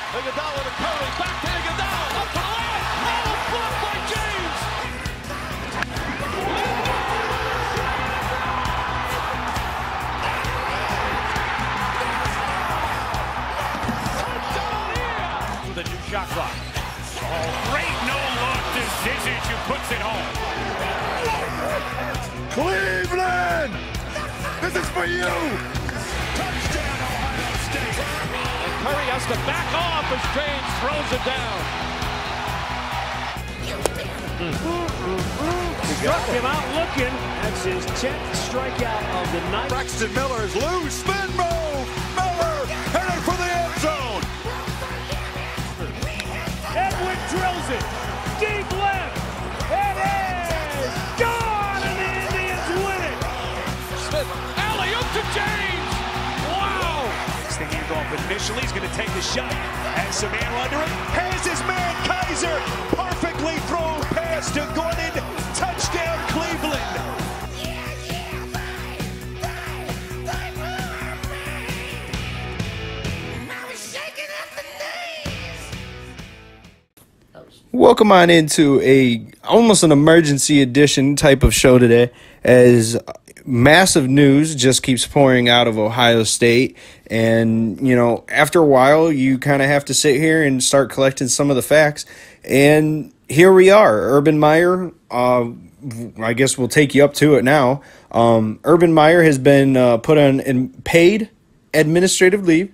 Iguodala to Curry, back to Iguodala, up to the layup, oh, blocked by James! Touchdown here! With a new shot clock. Oh, great no-look to Zizic, who puts it home. Cleveland! This is for you! Touchdown, Ohio State! And Curry has to back off as James throws it down. Struck him out looking. That's his 10th strikeout of the night. Braxton Miller is loose. Spin move! Miller headed for the end zone! Edwin drills it. Deep left. It is gone, and the Indians win it. Smith, alley-oop to James! Wow! Next thing you go up initially, he's going to take the shot. Has Samir under it. Has his man Kaiser. Perfectly thrown pass to Gordon. Touchdown, Cleveland. Welcome on into almost an emergency edition type of show today, as massive news just keeps pouring out of Ohio State. And, after a while, you kind of have to sit here and start collecting some of the facts. And here we are. Urban Meyer, I guess we'll take you up to it now. Urban Meyer has been put on paid administrative leave.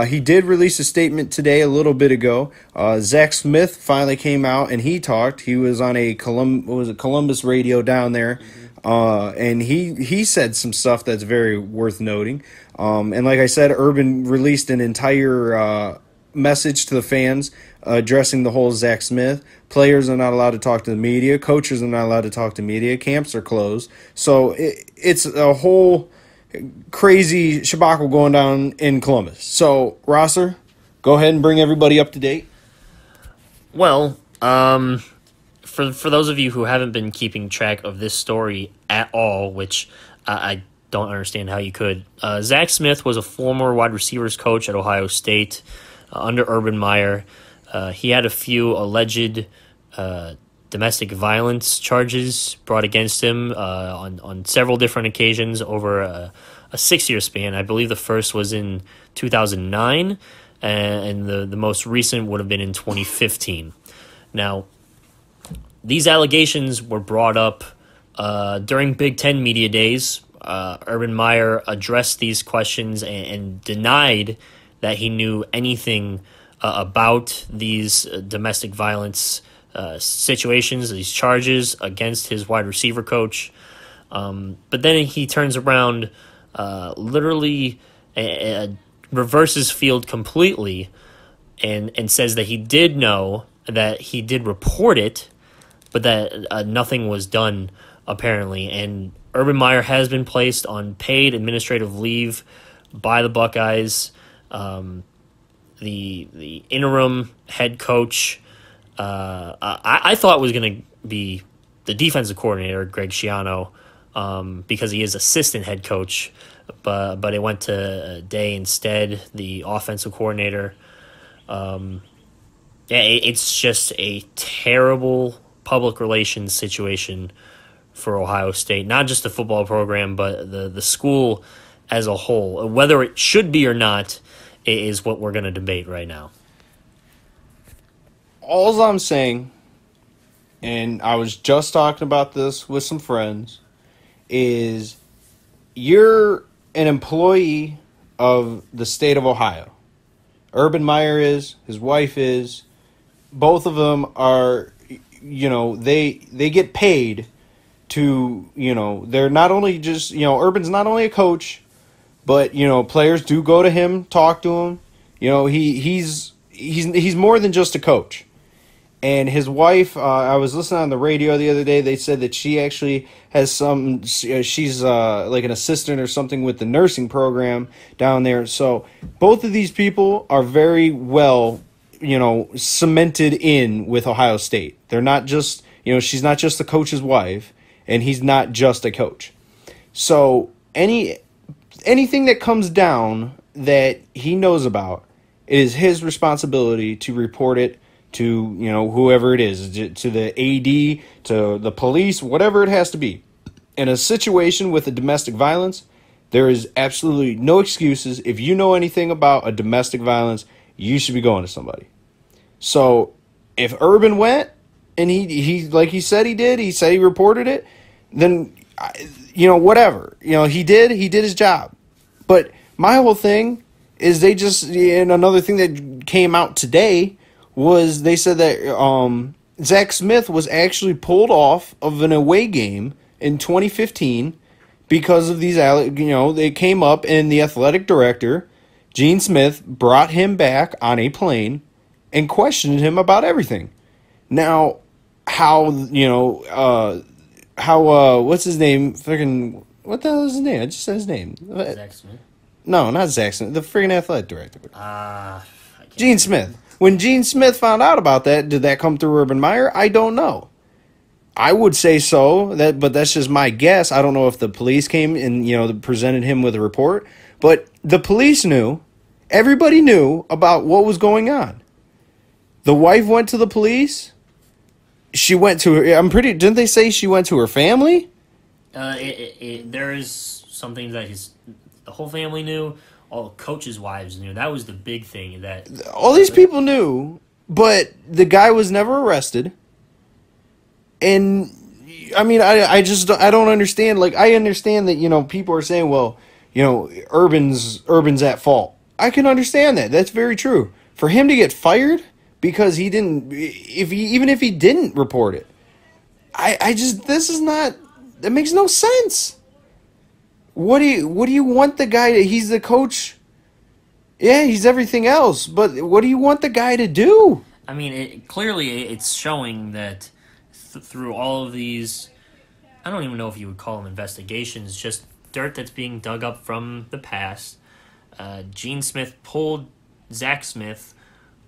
He did release a statement today, a little bit ago. Zach Smith finally came out and he talked. He was on a Columbus radio down there, and he said some stuff that's very worth noting. And like I said, Urban released an entire message to the fans addressing the whole Zach Smith. Players are not allowed to talk to the media. Coaches are not allowed to talk to media. Camps are closed. So it's a whole crazy shabacle going down in Columbus. So, Rosser, go ahead and bring everybody up to date. Well, for those of you who haven't been keeping track of this story at all, which I don't understand how you could, Zach Smith was a former wide receivers coach at Ohio State under Urban Meyer. He had a few alleged domestic violence charges brought against him on several different occasions over a 6-year span. I believe the first was in 2009, and the most recent would have been in 2015. Now, these allegations were brought up during Big Ten media days. Urban Meyer addressed these questions and denied that he knew anything about these domestic violence situations, these charges against his wide receiver coach. But then he turns around, literally reverses field completely and says that he did know, that he did report it, but that nothing was done, apparently. And Urban Meyer has been placed on paid administrative leave by the Buckeyes. The interim head coach, I thought was going to be the defensive coordinator, Greg Schiano, because he is assistant head coach, but it went to Day instead, the offensive coordinator. It's just a terrible public relations situation for Ohio State, not just the football program, but the school as a whole. Whether it should be or not is what we're going to debate right now. All I'm saying, and I was just talking about this with some friends, is you're an employee of the state of Ohio. Urban Meyer is, his wife is, both of them are, they get paid to, they're not only just, Urban's not only a coach, but, players do go to him, talk to him. He's more than just a coach. And his wife, I was listening on the radio the other day, they said that she actually has she's like an assistant or something with the nursing program down there. So both of these people are very well, cemented in with Ohio State. They're not just, she's not just the coach's wife, and he's not just a coach. So anything that comes down that he knows about, it is his responsibility to report it to, whoever it is, to the AD, to the police, whatever it has to be. In a situation with a domestic violence, there is absolutely no excuses. If you know anything about a domestic violence, you should be going to somebody. So if Urban went and he like he said he said he reported it, then, whatever. He did his job. But my whole thing is and another thing that came out today was they said that Zach Smith was actually pulled off of an away game in 2015 because of these, they came up and the athletic director, Gene Smith, brought him back on a plane and questioned him about everything. Now, what's his name? Freaking, what the hell is his name? I just said his name. Zach Smith? No, not Zach Smith. The freaking athletic director. Gene Smith. When Gene Smith found out about that, did that come through Urban Meyer? I don't know. I would say so, but that's just my guess. I don't know if the police came and, presented him with a report. But the police knew. Everybody knew about what was going on. The wife went to the police. She went to her... Didn't they say she went to her family? There is something that the whole family knew. All coaches' wives knew. That was the big thing. That all these people knew, but the guy was never arrested. And I don't understand. Like, I understand that people are saying, well, Urban's at fault. I can understand that. That's very true. For him to get fired because he didn't, even if he didn't report it, that makes no sense. What do you want the guy to? He's the coach. Yeah, he's everything else. But what do you want the guy to do? Clearly it's showing that through all of these, I don't even know if you would call them investigations, just dirt that's being dug up from the past. Gene Smith pulled Zach Smith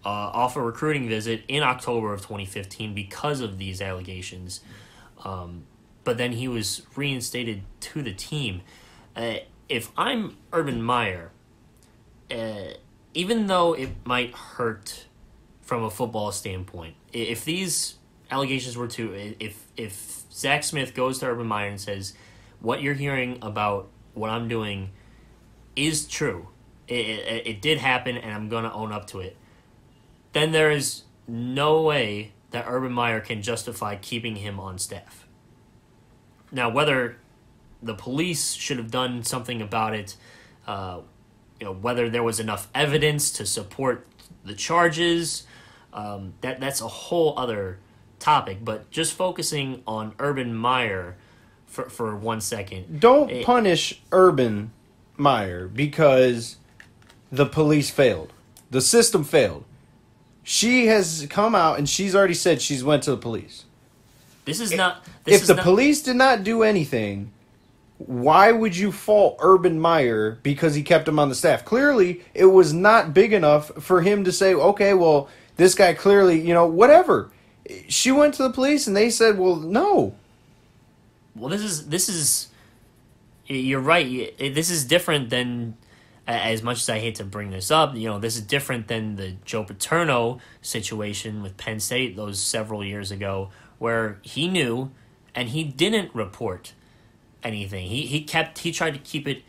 off a recruiting visit in October of 2015 because of these allegations. But then he was reinstated to the team. If I'm Urban Meyer, even though it might hurt from a football standpoint, if these allegations were if Zach Smith goes to Urban Meyer and says, what you're hearing about what I'm doing is true, it did happen and I'm going to own up to it, then there is no way that Urban Meyer can justify keeping him on staff. Now, whether the police should have done something about it, whether there was enough evidence to support the charges, that's a whole other topic. But just focusing on Urban Meyer for 1 second. Don't punish Urban Meyer because the police failed. The system failed. She has come out and she's already said she's went to the police. If the police did not do anything, why would you fault Urban Meyer because he kept him on the staff? Clearly, it was not big enough for him to say, okay, well, this guy clearly, whatever. She went to the police and they said, well, no. Well, this is you're right. This is different than, as much as I hate to bring this up, this is different than the Joe Paterno situation with Penn State those several years ago, where he knew and he didn't report anything. He tried to keep it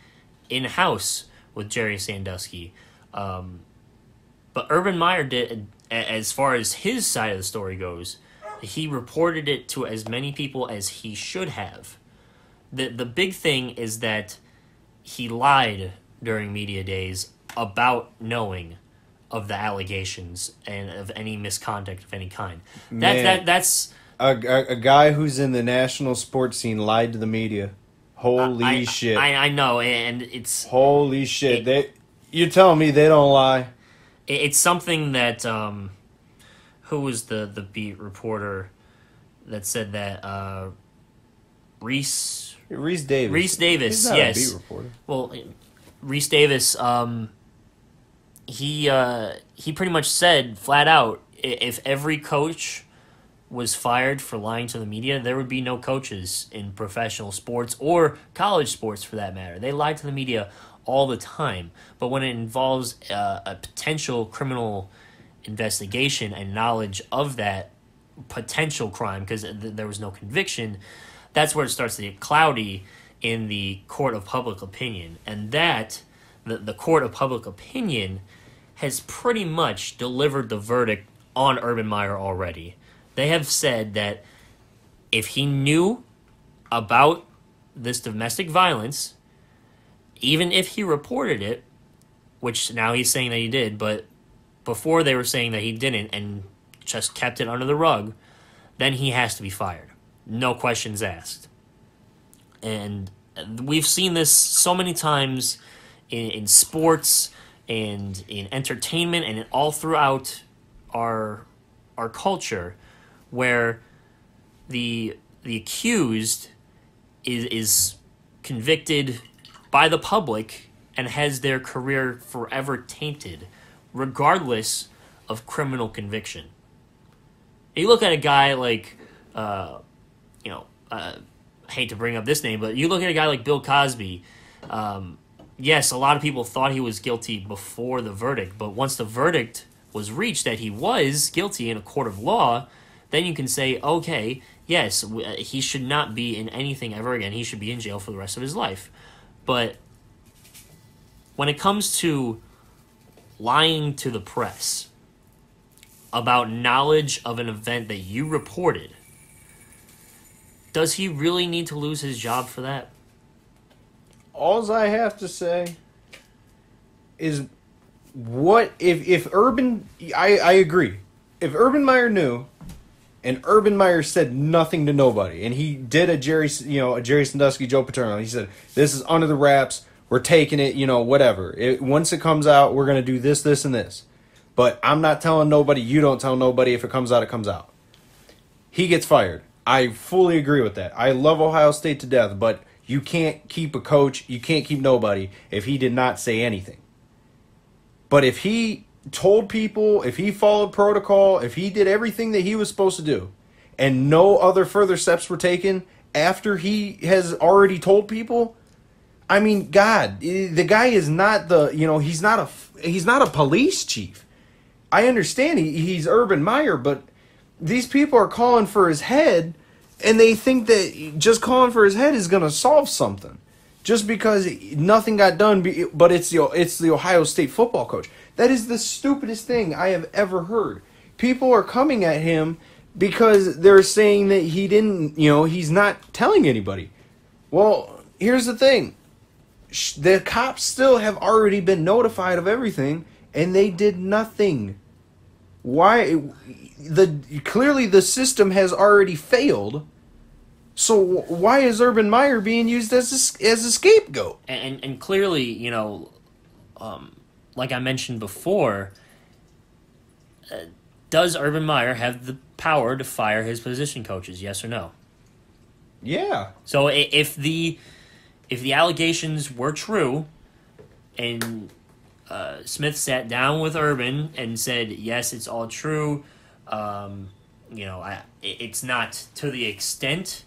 in-house with Jerry Sandusky. But Urban Meyer did, as far as his side of the story goes, he reported it to as many people as he should have. The big thing is that he lied during media days about knowing of the allegations and of any misconduct of any kind. That's a guy who's in the national sports scene lied to the media. Holy shit! I know, and it's holy shit. You're telling me they don't lie? It's something that who was the beat reporter that said that Reese Davis. Reese Davis, He's not yes. a beat reporter. Well, Reese Davis, he pretty much said flat out, if every coach was fired for lying to the media, there would be no coaches in professional sports or college sports for that matter. They lied to the media all the time. But when it involves a potential criminal investigation and knowledge of that potential crime, because there was no conviction, that's where it starts to get cloudy in the court of public opinion. And that, the court of public opinion has pretty much delivered the verdict on Urban Meyer already. They have said that if he knew about this domestic violence, even if he reported it, which now he's saying that he did, but before they were saying that he didn't and just kept it under the rug, then he has to be fired. No questions asked. And we've seen this so many times in sports and in entertainment and all throughout our culture, where the accused is convicted by the public and has their career forever tainted, regardless of criminal conviction. You look at a guy like, I hate to bring up this name, but you look at a guy like Bill Cosby. Yes, a lot of people thought he was guilty before the verdict, but once the verdict was reached that he was guilty in a court of law, then you can say, okay, yes, he should not be in anything ever again. He should be in jail for the rest of his life. But when it comes to lying to the press about knowledge of an event that you reported, does he really need to lose his job for that? All I have to say is, what if Urban? I agree. If Urban Meyer knew, and Urban Meyer said nothing to nobody, and he did a Jerry Sandusky, Joe Paterno, he said, "This is under the wraps. We're taking it. Whatever. Once it comes out, we're gonna do this, this, and this. But I'm not telling nobody. You don't tell nobody. If it comes out, it comes out." He gets fired. I fully agree with that. I love Ohio State to death, but you can't keep a coach, you can't keep nobody if he did not say anything. But if he told people, if he followed protocol, if he did everything that he was supposed to do, and no other further steps were taken after he has already told people, I mean, God, the guy is not he's not a police chief. I understand he's Urban Meyer, but these people are calling for his head, and they think that just calling for his head is going to solve something. Just because nothing got done, but it's the Ohio State football coach. That is the stupidest thing I have ever heard. People are coming at him because they're saying that he didn't, he's not telling anybody. Well, here's the thing. The cops still have already been notified of everything, and they did nothing. Why? Clearly the system has already failed. So why is Urban Meyer being used as a scapegoat? And clearly, like I mentioned before, does Urban Meyer have the power to fire his position coaches? Yes or no? Yeah. So if the allegations were true, and Smith sat down with Urban and said, yes, it's all true, it's not to the extent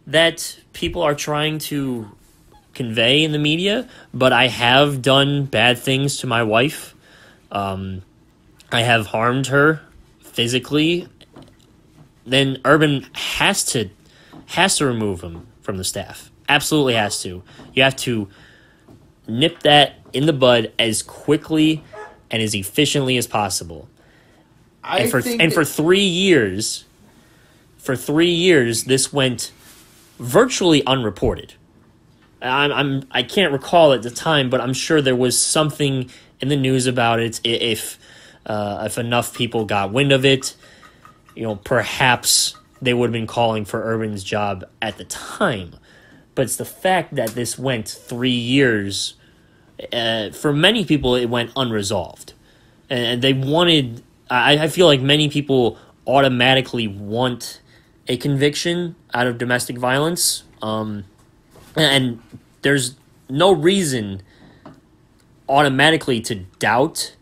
that people are trying to convey in the media, but I have done bad things to my wife. I have harmed her physically. Then Urban has to remove him from the staff. Absolutely has to. You have to nip that in the bud as quickly and as efficiently as possible. For 3 years, this went virtually unreported. I can't recall at the time, but I'm sure there was something in the news about it. If enough people got wind of it, perhaps they would have been calling for Urban's job at the time. But it's the fact that this went 3 years. For many people, it went unresolved, and they wanted. I feel like many people automatically want a conviction out of domestic violence, and there's no reason automatically to doubt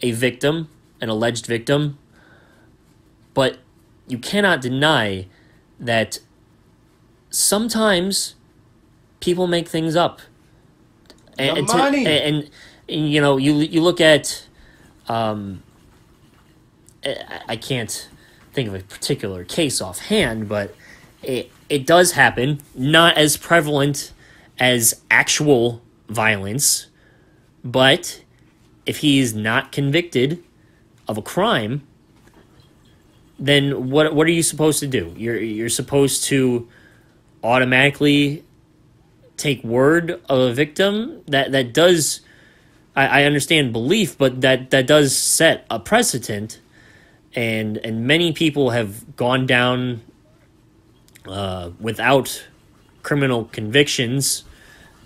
a victim, an alleged victim, but you cannot deny that sometimes people make things up. And, The money. And you know, you look at, I can't think of a particular case offhand, but it does happen. Not as prevalent as actual violence, but if he is not convicted of a crime, then what are you supposed to do? You're supposed to automatically take word of a victim. That does, I understand belief, but that does set a precedent, and many people have gone down without criminal convictions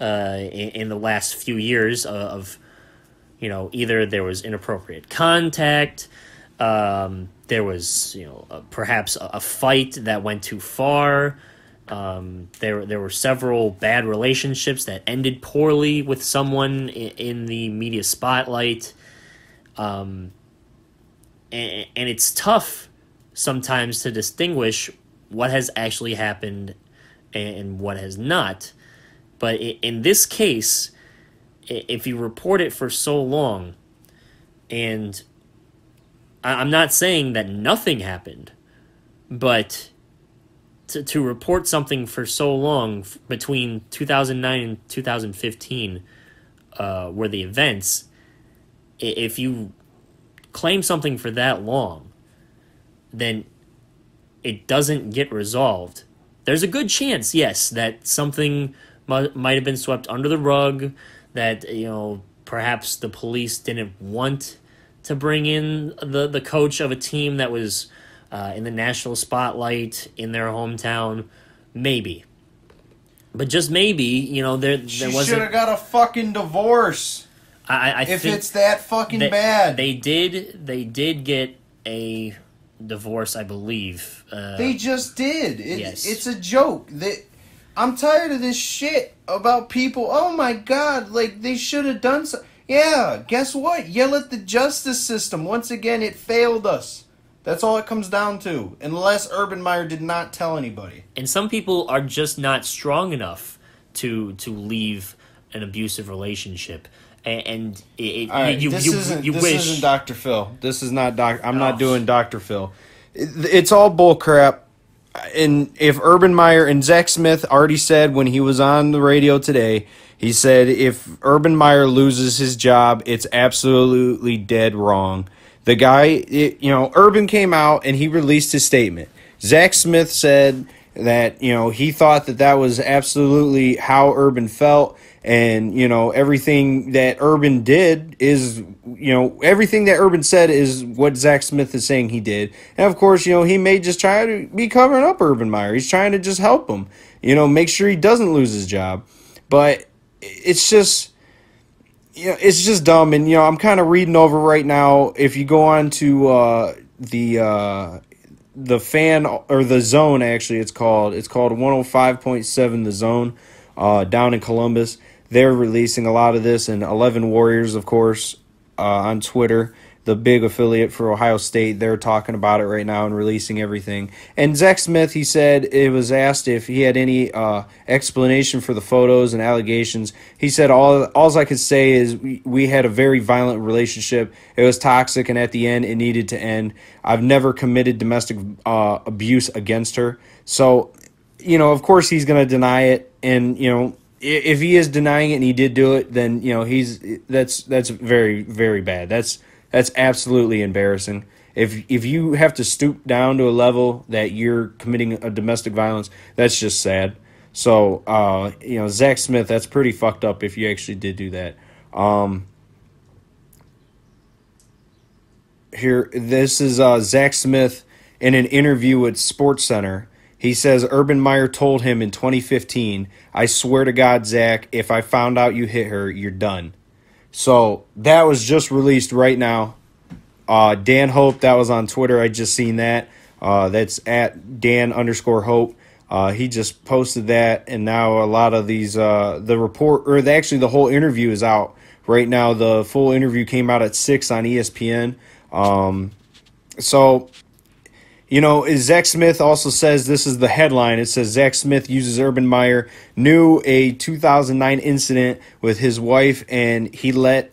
in the last few years of, you know, either there was inappropriate contact, there was, you know, perhaps a fight that went too far. There were several bad relationships that ended poorly with someone in the media spotlight. And it's tough sometimes to distinguish what has actually happened and what has not. But in this case, if you report it for so long, and I'm not saying that nothing happened, but to report something for so long between 2009 and 2015 were the events, if you claim something for that long, then it doesn't get resolved. There's a good chance, yes, that something might have been swept under the rug, that, you know, perhaps the police didn't want to bring in the coach of a team that was in the national spotlight in their hometown. Maybe. But just maybe, you know, there She wasn't... should have got a fucking divorce. I if think it's that fucking bad. They did get a divorce, I believe. They just did. Yes. It's a joke. I'm tired of this shit about people. Oh my god, like they should have done so. Yeah, guess what? Yell at the justice system. Once again, it failed us. That's all it comes down to. Unless Urban Meyer did not tell anybody. And some people are just not strong enough to leave an abusive relationship. And This wish. isn't Dr. Phil. This is not I'm not doing Dr. Phil. It's all bull crap. And if Urban Meyer and Zach Smith already said when he was on the radio today, he said if Urban Meyer loses his job, it's absolutely dead wrong. The guy, Urban came out and he released his statement. Zach Smith said that, he thought that was absolutely how Urban felt. And, everything that Urban did is, everything that Urban said is what Zach Smith is saying he did. And, of course, he may just try to be covering up Urban Meyer. He's trying to just help him, make sure he doesn't lose his job. But it's just, it's just dumb. And, I'm kind of reading over right now. If you go on to the fan, or the zone, actually, it's called 105.7 The Zone, down in Columbus. They're releasing a lot of this, and 11 Warriors, of course, on Twitter, the big affiliate for Ohio State. They're talking about it right now and releasing everything. And Zach Smith, he said, it was asked if he had any explanation for the photos and allegations. He said, all I could say is we had a very violent relationship. It was toxic, and at the end, it needed to end. I've never committed domestic abuse against her. So, of course he's going to deny it, and, if he is denying it and he did do it, then, that's very, very bad. That's absolutely embarrassing. If you have to stoop down to a level that you're committing a domestic violence, that's just sad. So, Zach Smith, that's pretty fucked up if you actually did do that. Here, this is Zach Smith in an interview with SportsCenter. He says Urban Meyer told him in 2015, I swear to God, Zach, if I found out you hit her, you're done. So that was just released right now. Dan Hope, that was on Twitter. I just seen that. That's at Dan_Hope. He just posted that, and now a lot of these, the whole interview is out right now. The full interview came out at 6 on ESPN. So, Zach Smith also says, this is the headline. It says Zach Smith uses Urban Meyer, knew a 2009 incident with his wife, and let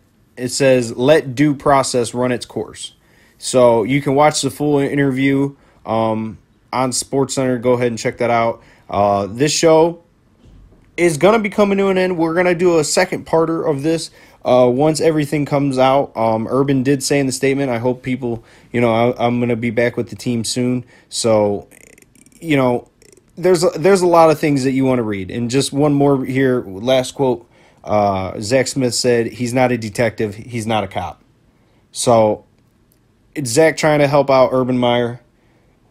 due process run its course. So you can watch the full interview on SportsCenter. Go ahead and check that out. This show is going to be coming to an end. We're going to do a second parter of this once everything comes out. Urban did say in the statement, I hope people, I'm going to be back with the team soon. So, there's a lot of things that you want to read. And just one more here, last quote. Zach Smith said, he's not a detective. He's not a cop. So it's Zach trying to help out Urban Meyer.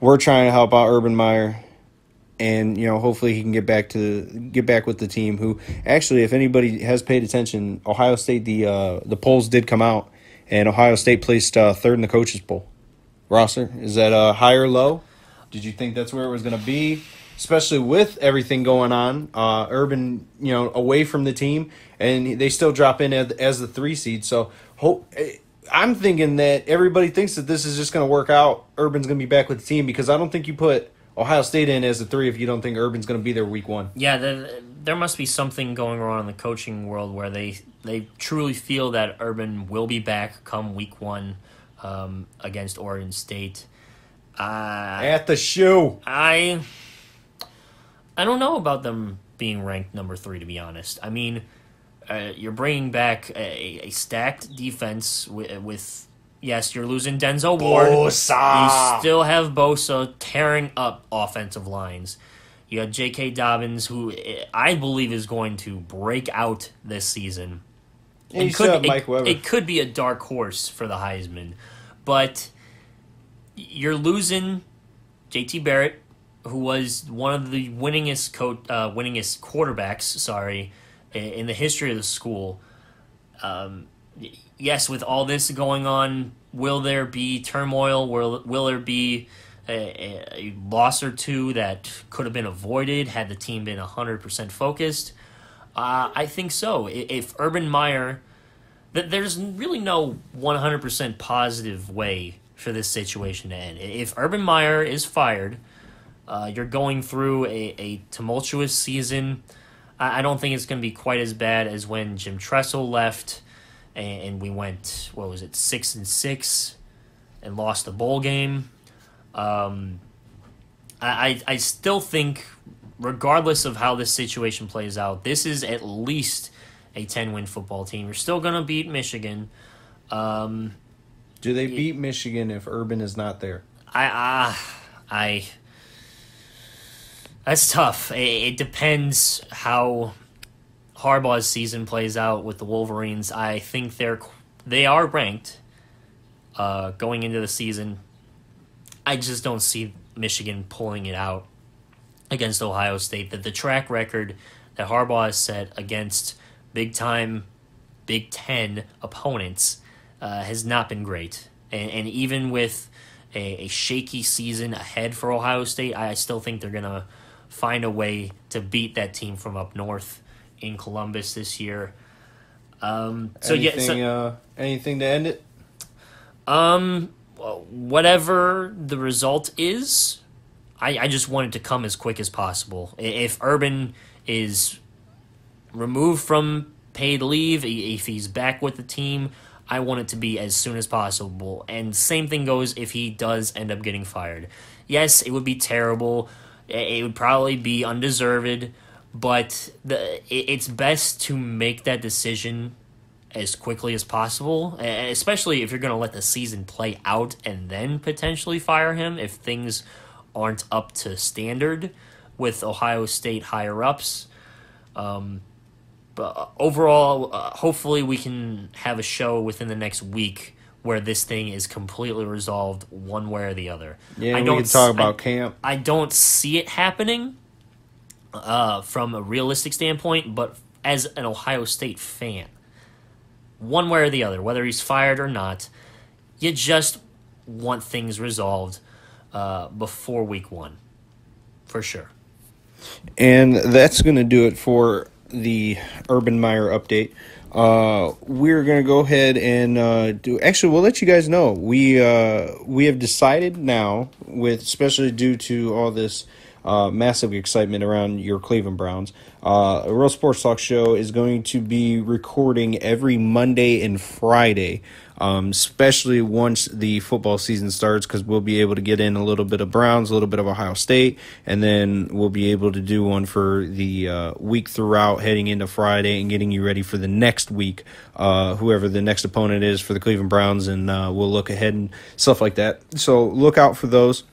We're trying to help out Urban Meyer. And, hopefully he can get back with the team, who actually, if anybody has paid attention, Ohio State, the polls did come out, and Ohio State placed third in the coaches poll. Rosser, is that high or low? Did you think that's where it was going to be, especially with everything going on? Urban, away from the team, and they still drop in as the 3 seed. So I'm thinking that everybody thinks that this is just going to work out. Urban's going to be back with the team, because I don't think you put Ohio State in as a 3 if you don't think Urban's going to be there week 1. Yeah, there must be something going on in the coaching world where they truly feel that Urban will be back come week 1 against Oregon State. At the shoe. I don't know about them being ranked number 3, to be honest. I mean, you're bringing back a stacked defense with yes, you're losing Denzel Ward. Bosa. You still have Bosa tearing up offensive lines. You have J.K. Dobbins, who I believe is going to break out this season. It could be a dark horse for the Heisman. But you're losing J.T. Barrett, who was one of the winningest quarterbacks, in the history of the school. Yes, with all this going on, will there be turmoil? Will there be a loss or two that could have been avoided had the team been 100% focused? I think so. If Urban Meyer, there's really no 100% positive way for this situation to end. If Urban Meyer is fired, you're going through a tumultuous season. I don't think it's going to be quite as bad as when Jim Tressel left. And we went, 6-6, and lost the bowl game. I still think, regardless of how this situation plays out, this is at least a 10-win football team. You're still going to beat Michigan. Do they beat Michigan if Urban is not there? That's tough. It depends how Harbaugh's season plays out with the Wolverines. I think they are ranked going into the season. I just don't see Michigan pulling it out against Ohio State. That the track record that Harbaugh has set against big-time Big Ten opponents has not been great. And even with a shaky season ahead for Ohio State, I still think they're going to find a way to beat that team from up north in Columbus this year. Anything to end it? Whatever the result is, I just want it to come as quick as possible. If Urban is removed from paid leave, if he's back with the team, I want it to be as soon as possible. And same thing goes if he does end up getting fired. Yes, it would be terrible. It would probably be undeserved. But it's best to make that decision as quickly as possible, especially if you're going to let the season play out and then potentially fire him if things aren't up to standard with Ohio State higher-ups. But overall, hopefully we can have a show within the next week where this thing is completely resolved one way or the other. Yeah, we can talk about camp. I don't see it happening. From a realistic standpoint, but as an Ohio State fan, one way or the other, whether he's fired or not, you just want things resolved before week 1, for sure. And that's going to do it for the Urban Meyer update. we're gonna go ahead and do. Actually, we'll let you guys know. We have decided now, with especially due to all this massive excitement around your Cleveland Browns. A Real Sports Talk show is going to be recording every Monday and Friday, especially once the football season starts, because we'll be able to get in a little bit of Browns, a little bit of Ohio State, and then we'll be able to do one for the week throughout, heading into Friday and getting you ready for the next week, whoever the next opponent is for the Cleveland Browns, and we'll look ahead and stuff like that. So look out for those.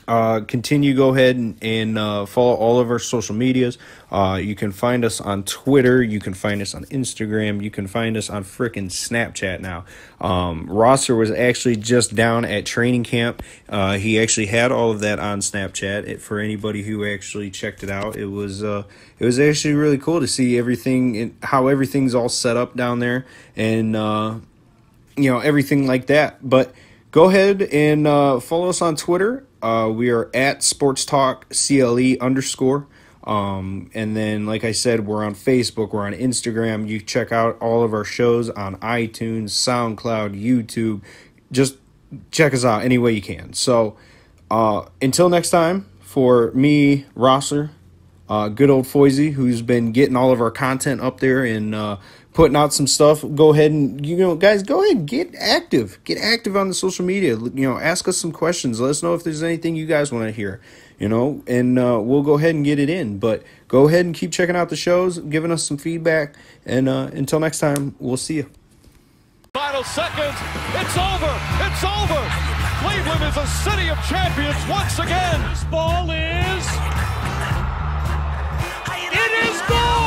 Continue, go ahead and follow all of our social medias. You can find us on Twitter. You can find us on Instagram. You can find us on frickin' Snapchat now. Rosser was actually just down at training camp. He actually had all of that on Snapchat. For anybody who actually checked it out, it was actually really cool to see everything and how everything's all set up down there, and everything like that. But go ahead and follow us on Twitter. We are at Sports Talk CLE _. And then, like I said, we're on Facebook, we're on Instagram. You check out all of our shows on iTunes, SoundCloud, YouTube. Just check us out any way you can. So until next time, for me, Rosser, good old Foisey, who's been getting all of our content up there and putting out some stuff, go ahead and, guys, go ahead and get active on the social media. Ask us some questions. Let us know if there's anything you guys want to hear, and we'll go ahead and get it in. But go ahead and keep checking out the shows, giving us some feedback, and until next time, we'll see you. Final seconds. It's over. It's over. Cleveland is a city of champions once again. This ball is... It is gone.